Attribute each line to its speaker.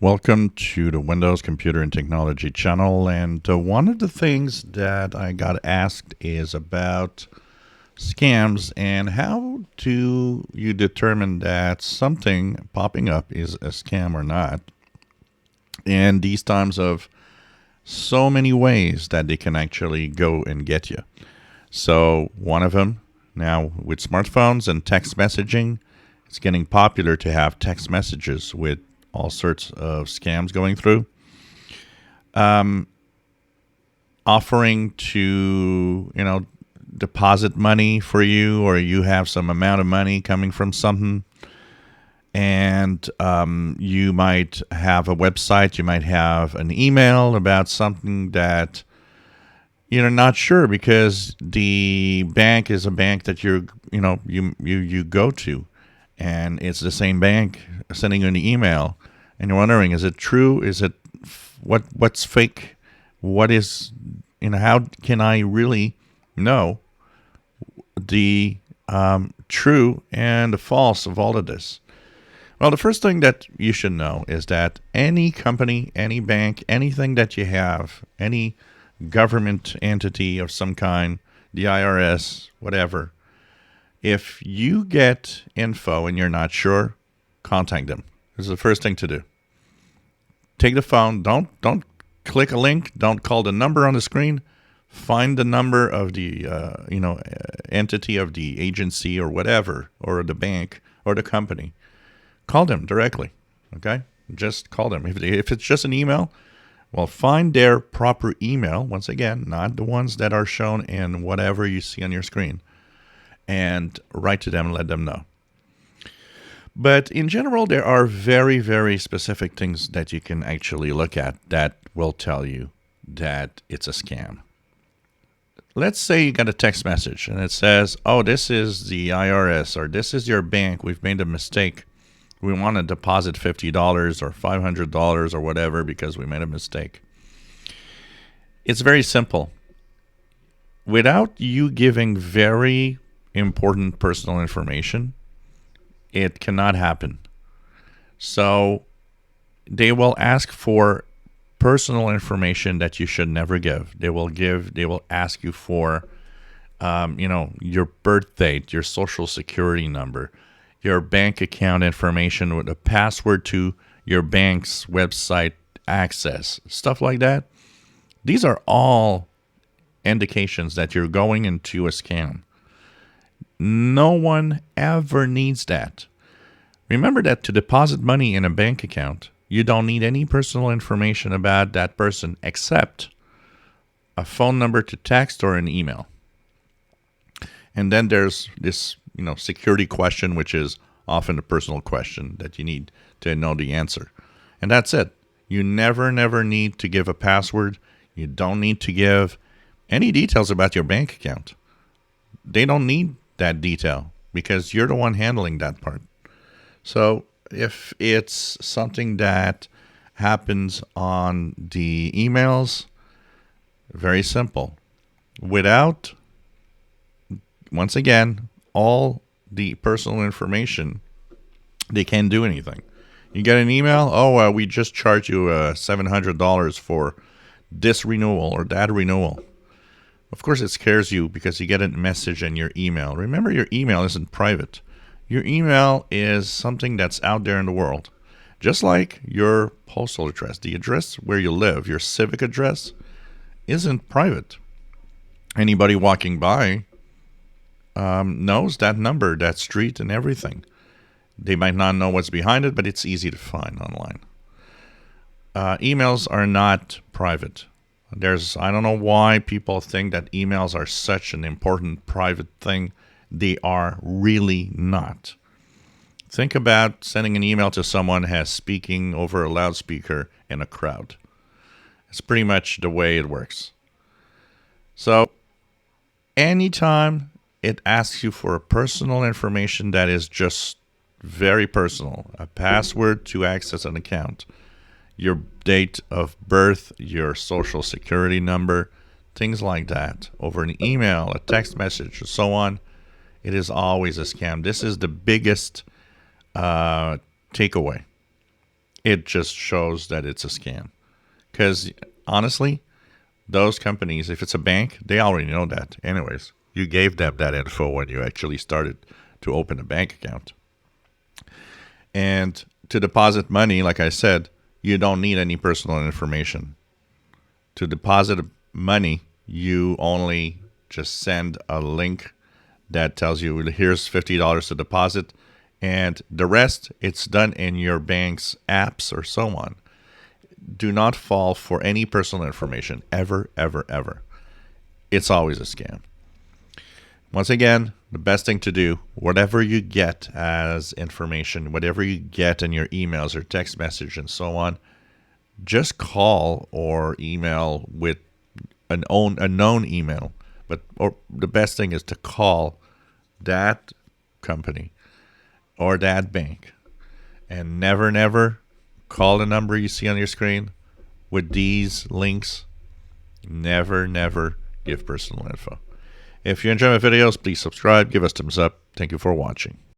Speaker 1: Welcome to the Windows Computer and Technology channel. And one of the things that I got asked is about scams and how do you determine that something popping up is a scam or not. And these times of so many ways that they can actually go and get you. So one of them now with smartphones and text messaging, it's getting popular to have text messages with all sorts of scams going through. Offering to, deposit money for you, or you have some amount of money coming from something. And you might have a website, you might have an email about something that you're not sure because the bank is a bank that you go to, and it's the same bank sending you an email, and you're wondering, is it true? Is it what's fake? What is, how can I really know the true and the false of all of this? Well, the first thing that you should know is that any company, any bank, anything that you have, any government entity of some kind, the IRS, whatever, if you get info and you're not sure, contact them. This is the first thing to do. Take the phone. Don't click a link. Don't call the number on the screen. Find the number of the entity of the agency or whatever, or the bank or the company. Call them directly. Okay, just call them. If it's just an email, well, find their proper email. Once again, not the ones that are shown in whatever you see on your screen, and write to them and let them know. But in general, there are very, very specific things that you can actually look at that will tell you that it's a scam. Let's say you got a text message and it says, oh, this is the IRS, or this is your bank. We've made a mistake. We want to deposit $50 or $500 or whatever because we made a mistake. It's very simple. Without you giving very important personal information, it cannot happen. So they will ask for personal information that you should never give. They will ask you for, your birth date, your social security number, your bank account information with a password to your bank's website access, stuff like that. These are all indications that you're going into a scam. No one ever needs that. Remember that to deposit money in a bank account, you don't need any personal information about that person except a phone number to text or an email. And then there's this, security question, which is often a personal question that you need to know the answer. And that's it. You never need to give a password. You don't need to give any details about your bank account. They don't need that detail because you're the one handling that part. So if it's something that happens on the emails, very simple. Without, once again, all the personal information, they can't do anything. You get an email, we just charged you $700 for this renewal or that renewal. Of course, it scares you because you get a message in your email. Remember, your email isn't private. Your email is something that's out there in the world. Just like your postal address, the address where you live, your civic address, isn't private. Anybody walking by knows that number, that street, and everything. They might not know what's behind it, but it's easy to find online. Emails are not private. I don't know why people think that emails are such an important private thing. They are really not. Think about sending an email to someone as speaking over a loudspeaker in a crowd. It's pretty much the way it works. So anytime it asks you for personal information that is just very personal, a password to access an account, your date of birth, your social security number, things like that, over an email, a text message, and so on, it is always a scam. This is the biggest takeaway. it just shows that it's a scam. Because honestly, those companies, if it's a bank, they already know that. Anyways, you gave them that info when you actually started to open a bank account. And to deposit money, like I said, you don't need any personal information. To deposit money, you only just send a link that tells you here's $50 to deposit, and the rest it's done in your bank's apps or so on. Do not fall for any personal information ever, ever, ever. It's always a scam. Once again, the best thing to do, whatever you get as information, whatever you get in your emails or text message and so on, just call or email with a known email. Or the best thing is to call that company or that bank, and never, never call the number you see on your screen with these links. Never, never give personal info. If you enjoy my videos, please subscribe, give us thumbs up. Thank you for watching.